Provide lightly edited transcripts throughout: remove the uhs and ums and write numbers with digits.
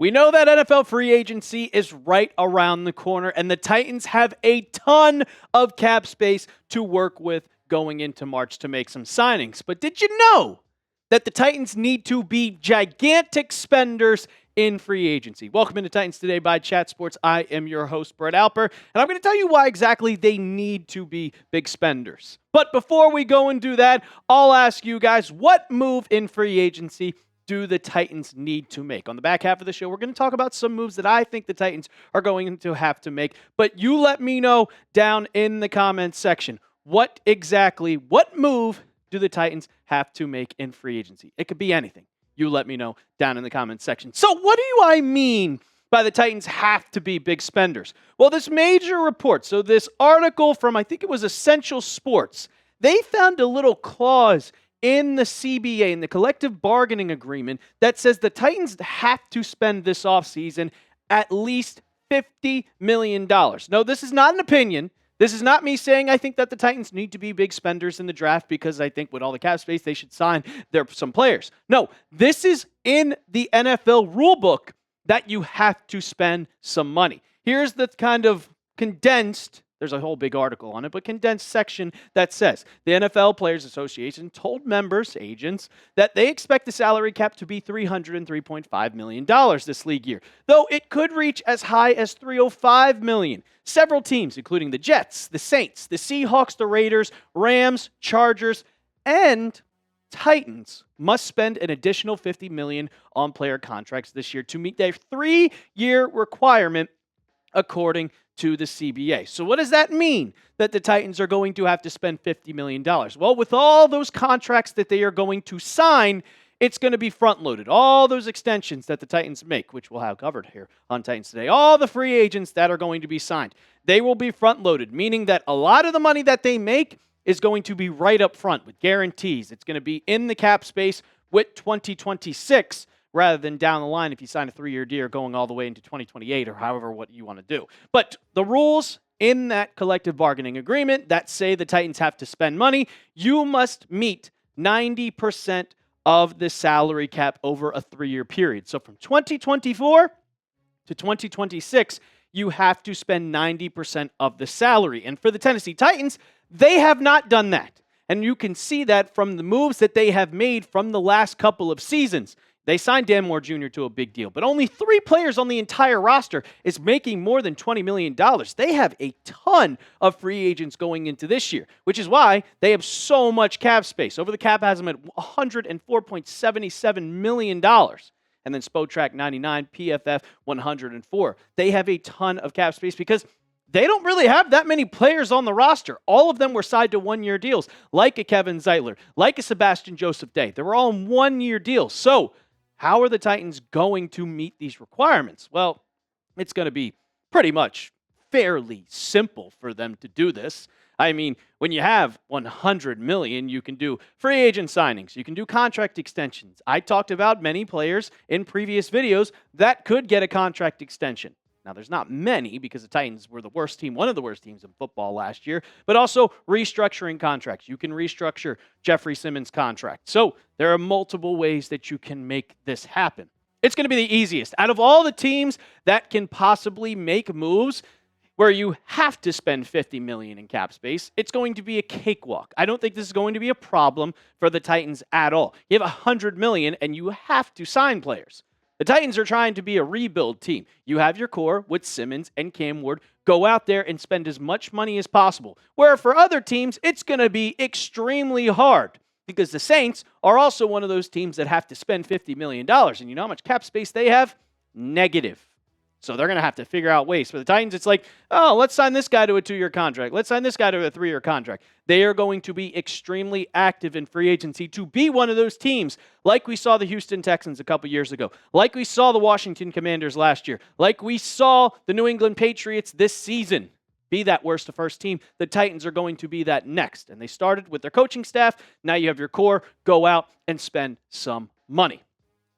We know that NFL free agency is right around the corner, and the Titans have a ton of cap space to work with going into March to make some signings. But did you know that the Titans need to be gigantic spenders in free agency? Welcome into Titans Today by Chat Sports. I am your host, Brett Alper, and I'm going to tell you why exactly they need to be big spenders. But before we go and do that, I'll ask you guys, what move in free agency do the Titans need to make? On the back half of the show, we're going to talk about some moves that I think the Titans are going to have to make. But you let me know down in the comments section, what move do the Titans have to make in free agency? It could be anything. You let me know down in the comments section. So what do I mean by the Titans have to be big spenders? Well, this major report, so this article from, I think it was Essential Sports, they found a little clause in the CBA, in the collective bargaining agreement, that says the Titans have to spend this offseason at least $50 million. No, this is not an opinion. This is not me saying I think that the Titans need to be big spenders in the draft because I think with all the cap space they should sign some players. No, this is in the NFL rulebook that you have to spend some money. Here's the kind of condensed, there's a whole big article on it, but condensed section that says the NFL Players Association told members, agents, that they expect the salary cap to be $303.5 million this league year, though it could reach as high as $305 million. Several teams, including the Jets, the Saints, the Seahawks, the Raiders, Rams, Chargers, and Titans must spend an additional $50 million on player contracts this year to meet their 3-year requirement, according to the CBA. So what does that mean that the Titans are going to have to spend $50 million? Well, with all those contracts that they are going to sign, it's going to be front-loaded. All those extensions that the Titans make, which we'll have covered here on Titans Today, all the free agents that are going to be signed, they will be front-loaded, meaning that a lot of the money that they make is going to be right up front with guarantees. It's going to be in the cap space with 2026 rather than down the line if you sign a 3-year deal going all the way into 2028 or however what you want to do. But the rules in that collective bargaining agreement that say the Titans have to spend money, you must meet 90% of the salary cap over a 3-year period. So from 2024 to 2026, you have to spend 90% of the salary. And for the Tennessee Titans, they have not done that. And you can see that from the moves that they have made from the last couple of seasons. They signed Dan Moore Jr. to a big deal, but only 3 players on the entire roster is making more than $20 million. They have a ton of free agents going into this year, which is why they have so much cap space. Over the cap has them at $104.77 million. And then Spotrac 99, PFF 104. They have a ton of cap space because they don't really have that many players on the roster. All of them were signed to 1-year deals, like a Kevin Zeitler, like a Sebastian Joseph Day. They were all in 1-year deals. So how are the Titans going to meet these requirements? Well, it's going to be pretty much fairly simple for them to do this. I mean, when you have $100 million, you can do free agent signings. You can do contract extensions. I talked about many players in previous videos that could get a contract extension. Now, there's not many because the Titans were the worst team, one of the worst teams in football last year, but also restructuring contracts. You can restructure Jeffrey Simmons' contract. So there are multiple ways that you can make this happen. It's going to be the easiest. Out of all the teams that can possibly make moves where you have to spend $50 million in cap space, it's going to be a cakewalk. I don't think this is going to be a problem for the Titans at all. You have $100 million and you have to sign players. The Titans are trying to be a rebuild team. You have your core with Simmons and Cam Ward. Go out there and spend as much money as possible. Where for other teams, it's going to be extremely hard because the Saints are also one of those teams that have to spend $50 million. And you know how much cap space they have? Negative. So they're going to have to figure out ways. For the Titans, it's like, oh, let's sign this guy to a 2-year contract. Let's sign this guy to a 3-year contract. They are going to be extremely active in free agency to be one of those teams like we saw the Houston Texans a couple years ago, like we saw the Washington Commanders last year, like we saw the New England Patriots this season. Be that worst to first team. The Titans are going to be that next. And they started with their coaching staff. Now you have your core. Go out and spend some money.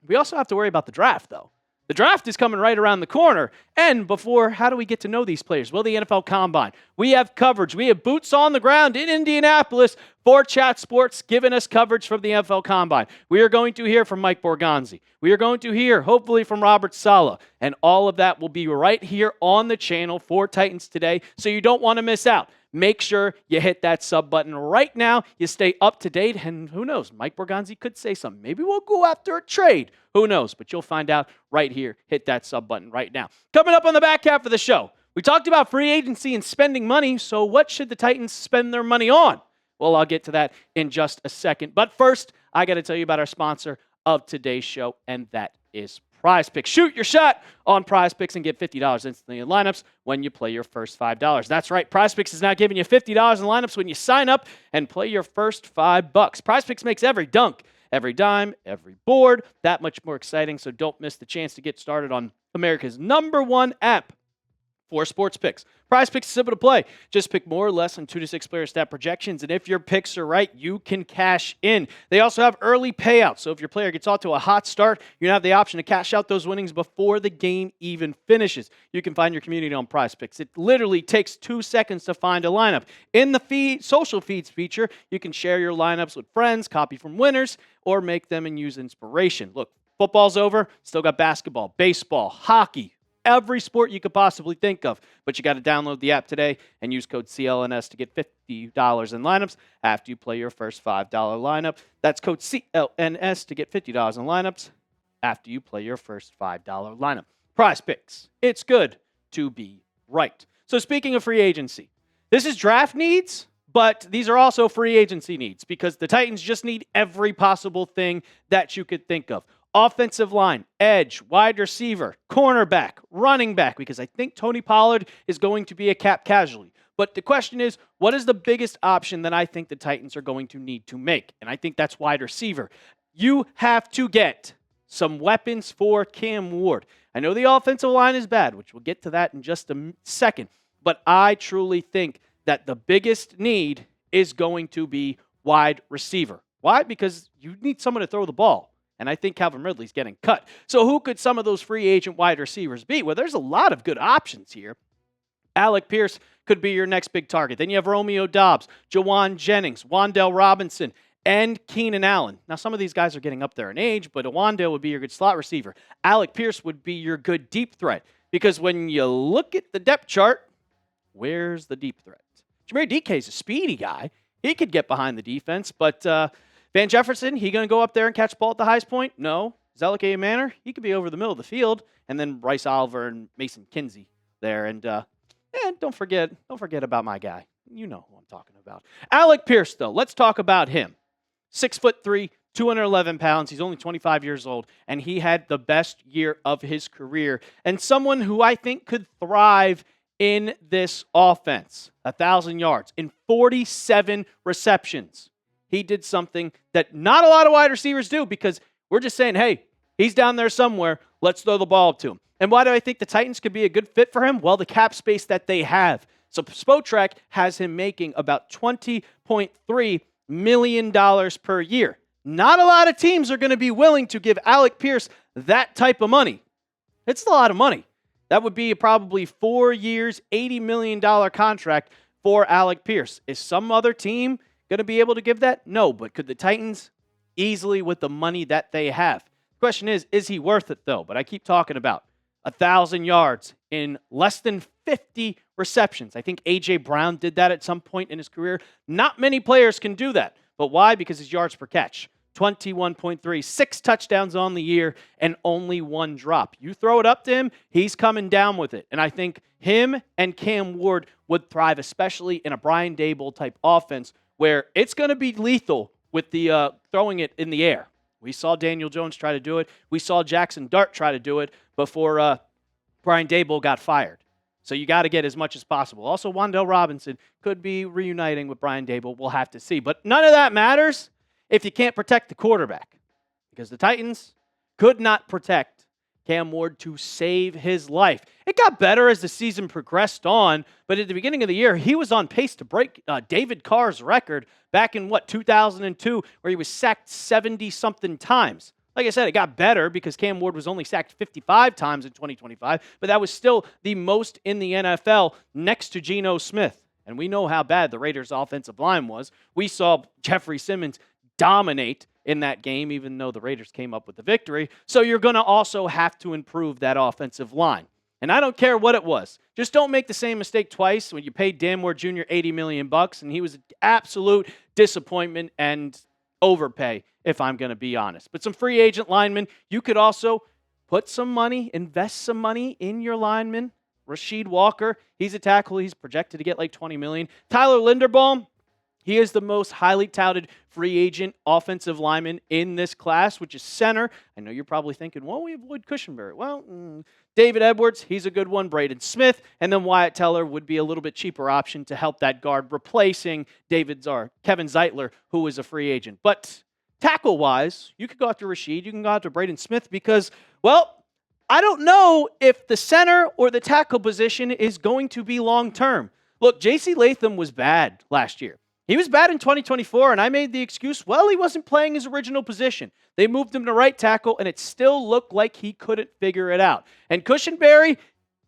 We also have to worry about the draft, though. The draft is coming right around the corner. And before, how do we get to know these players? Well, the NFL Combine. We have coverage. We have boots on the ground in Indianapolis for Chat Sports giving us coverage from the NFL Combine. We are going to hear from Mike Borgonzi. We are going to hear, hopefully, from Robert Saleh. And all of that will be right here on the channel for Titans Today, so you don't want to miss out. Make sure you hit that sub button right now. You stay up to date, and who knows, Mike Borgonzi could say something. Maybe we'll go after a trade. Who knows? But you'll find out right here. Hit that sub button right now. Coming up on the back half of the show, we talked about free agency and spending money, so what should the Titans spend their money on? Well, I'll get to that in just a second. But first, I got to tell you about our sponsor of today's show, and that is Prize Picks. Shoot your shot on Prize Picks and get $50 instantly in lineups when you play your first $5. That's right. Prize Picks is now giving you $50 in lineups when you sign up and play your first $5. Prize Picks makes every dunk, every dime, every board that much more exciting, so don't miss the chance to get started on America's #1 app for sports picks. Prize Picks is simple to play. Just pick more or less than 2 to 6 player stat projections, and if your picks are right, you can cash in. They also have early payouts, so if your player gets off to a hot start, you have the option to cash out those winnings before the game even finishes. You can find your community on Prize Picks. It literally takes 2 seconds to find a lineup. In the social feeds feature, you can share your lineups with friends, copy from winners, or make them and use inspiration. Look, football's over, still got basketball, baseball, hockey, every sport you could possibly think of. But you got to download the app today and use code CLNS to get $50 in lineups after you play your first $5 lineup. That's code CLNS to get $50 in lineups after you play your first $5 lineup. Prize Picks. It's good to be right. So speaking of free agency, this is draft needs, but these are also free agency needs because the Titans just need every possible thing that you could think of. Offensive line, edge, wide receiver, cornerback, running back, because I think Tony Pollard is going to be a cap casualty. But the question is, what is the biggest option that I think the Titans are going to need to make? And I think that's wide receiver. You have to get some weapons for Cam Ward. I know the offensive line is bad, which we'll get to that in just a second. But I truly think that the biggest need is going to be wide receiver. Why? Because you need someone to throw the ball. And I think Calvin Ridley's getting cut. So who could some of those free agent wide receivers be? Well, there's a lot of good options here. Alec Pierce could be your next big target. Then you have Romeo Doubs, Jawan Jennings, Wan'Dale Robinson, and Keenan Allen. Now, some of these guys are getting up there in age, but Wan'Dale would be your good slot receiver. Alec Pierce would be your good deep threat. Because when you look at the depth chart, where's the deep threat? Jameer DK is a speedy guy. He could get behind the defense, but Van Jefferson, he going to go up there and catch the ball at the highest point? No. Zelike Manor, he could be over the middle of the field. And then Bryce Oliver and Mason Kinsey there. And don't forget about my guy. You know who I'm talking about. Alec Pierce, though. Let's talk about him. 6'3", 211 pounds. He's only 25 years old. And he had the best year of his career. And someone who I think could thrive in this offense. 1,000 yards in 47 receptions. He did something that not a lot of wide receivers do because we're just saying, hey, he's down there somewhere. Let's throw the ball up to him. And why do I think the Titans could be a good fit for him? Well, the cap space that they have. So Spotrac has him making about $20.3 million per year. Not a lot of teams are going to be willing to give Alec Pierce that type of money. It's a lot of money. That would be probably 4 years, $80 million contract for Alec Pierce. Is some other team going to be able to give that? No, but could the Titans easily with the money that they have? The question is he worth it though? But I keep talking about 1,000 yards in less than 50 receptions. I think A.J. Brown did that at some point in his career. Not many players can do that. But why? Because his yards per catch. 21.3, 6 touchdowns on the year, and only 1 drop. You throw it up to him, he's coming down with it. And I think him and Cam Ward would thrive, especially in a Brian Daboll type offense, where it's going to be lethal with the throwing it in the air. We saw Daniel Jones try to do it. We saw Jackson Dart try to do it before Brian Daboll got fired. So you got to get as much as possible. Also, Wan'Dale Robinson could be reuniting with Brian Daboll. We'll have to see. But none of that matters if you can't protect the quarterback. Because the Titans could not protect Cam Ward to save his life. It got better as the season progressed on, but at the beginning of the year, he was on pace to break David Carr's record back in, 2002, where he was sacked 70-something times. Like I said, it got better because Cam Ward was only sacked 55 times in 2025, but that was still the most in the NFL next to Geno Smith. And we know how bad the Raiders' offensive line was. We saw Jeffrey Simmons dominate in that game, even though the Raiders came up with the victory. So you're going to also have to improve that offensive line. And I don't care what it was. Just don't make the same mistake twice when you paid Dan Moore Jr. $80 million, and he was an absolute disappointment and overpay, if I'm going to be honest. But some free agent linemen, you could also put some money, invest some money in your linemen. Rasheed Walker, he's a tackle. He's projected to get like $20 million. Tyler Linderbaum, he is the most highly touted free agent offensive lineman in this class, which is center. I know you're probably thinking, well, we have Lloyd Cushenberry. Well, David Edwards, he's a good one. Braden Smith, and then Wyatt Teller would be a little bit cheaper option to help that guard, replacing Kevin Zeitler, who is a free agent. But tackle-wise, you could go after Rasheed, you can go after Braden Smith because, well, I don't know if the center or the tackle position is going to be long-term. Look, J.C. Latham was bad last year. He was bad in 2024, and I made the excuse, well, he wasn't playing his original position. They moved him to right tackle, and it still looked like he couldn't figure it out. And Cushenberry,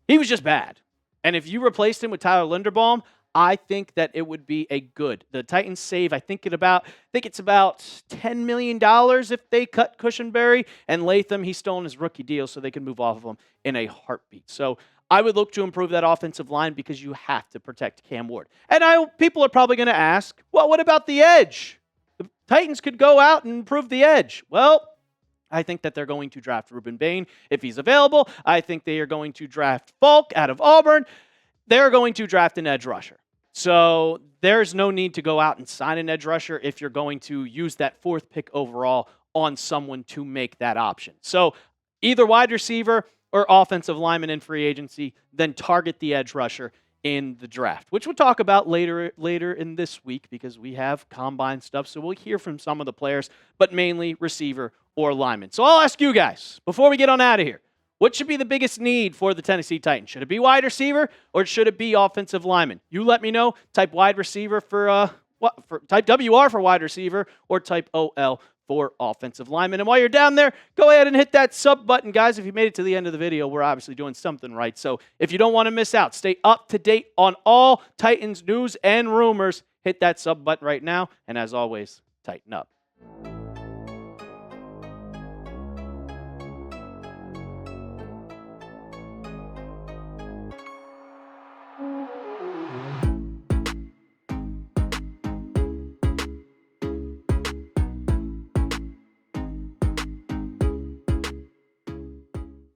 he was just bad. And if you replaced him with Tyler Linderbaum, I think that it would be a good. The Titans save, I think it's about $10 million if they cut Cushenberry. And Latham, he's still on his rookie deal, so they can move off of him in a heartbeat. So I would look to improve that offensive line because you have to protect Cam Ward. And people are probably going to ask, well, what about the edge? The Titans could go out and improve the edge. Well, I think that they're going to draft Ruben Bain if he's available. I think they are going to draft Falk out of Auburn. They're going to draft an edge rusher. So there's no need to go out and sign an edge rusher if you're going to use that 4th pick overall on someone to make that option. So either wide receiver or offensive lineman in free agency, then target the edge rusher in the draft, which we'll talk about later in this week because we have combine stuff. So we'll hear from some of the players, but mainly receiver or lineman. So I'll ask you guys, before we get on out of here, what should be the biggest need for the Tennessee Titans? Should it be wide receiver or should it be offensive lineman? You let me know. Type wide receiver type WR for wide receiver or type OL for offensive lineman. And while you're down there, go ahead and hit that sub button, guys. If you made it to the end of the video, we're obviously doing something right. So if you don't want to miss out, stay up to date on all Titans news and rumors. Hit that sub button right now. And as always, tighten up.